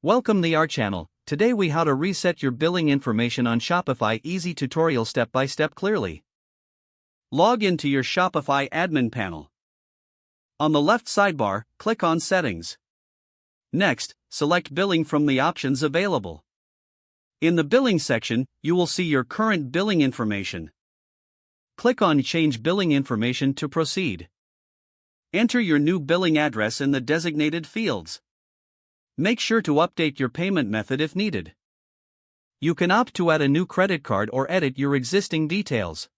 Welcome to our channel. Today we how to reset your billing information on Shopify. Easy tutorial step by step clearly. Log into your Shopify admin panel. On the left sidebar, click on Settings. Next, select Billing from the options available. In the Billing section, you will see your current billing information. Click on Change Billing Information to proceed. Enter your new billing address in the designated fields. Make sure to update your payment method if needed. You can opt to add a new credit card or edit your existing details.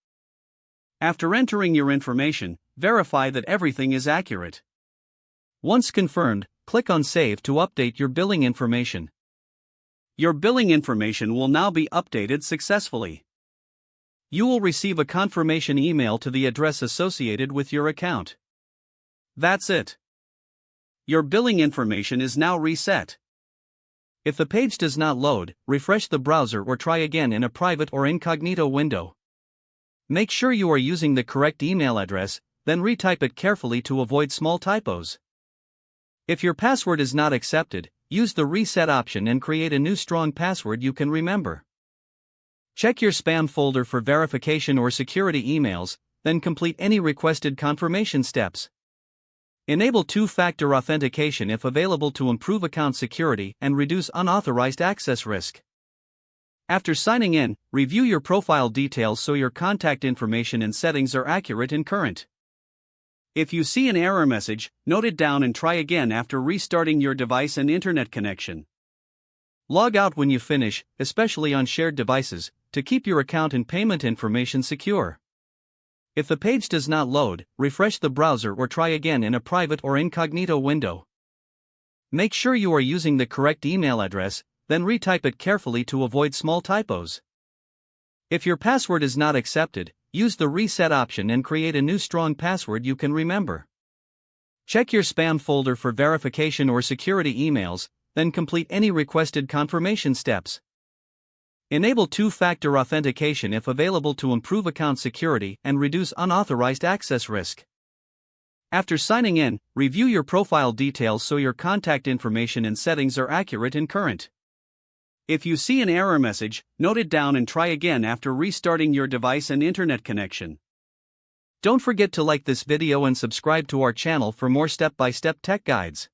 After entering your information, verify that everything is accurate. Once confirmed, click on Save to update your billing information. Your billing information will now be updated successfully. You will receive a confirmation email to the address associated with your account. That's it. Your billing information is now reset. If the page does not load, refresh the browser or try again in a private or incognito window. Make sure you are using the correct email address, then retype it carefully to avoid small typos. If your password is not accepted, use the reset option and create a new strong password you can remember. Check your spam folder for verification or security emails, then complete any requested confirmation steps. Enable two-factor authentication if available to improve account security and reduce unauthorized access risk. After signing in, review your profile details so your contact information and settings are accurate and current. If you see an error message, note it down and try again after restarting your device and internet connection. Log out when you finish, especially on shared devices, to keep your account and payment information secure. If the page does not load, refresh the browser or try again in a private or incognito window. Make sure you are using the correct email address, then retype it carefully to avoid small typos. If your password is not accepted, use the reset option and create a new strong password you can remember. Check your spam folder for verification or security emails, then complete any requested confirmation steps. Enable two-factor authentication if available to improve account security and reduce unauthorized access risk. After signing in, review your profile details so your contact information and settings are accurate and current. If you see an error message, note it down and try again after restarting your device and internet connection. Don't forget to like this video and subscribe to our channel for more step-by-step tech guides.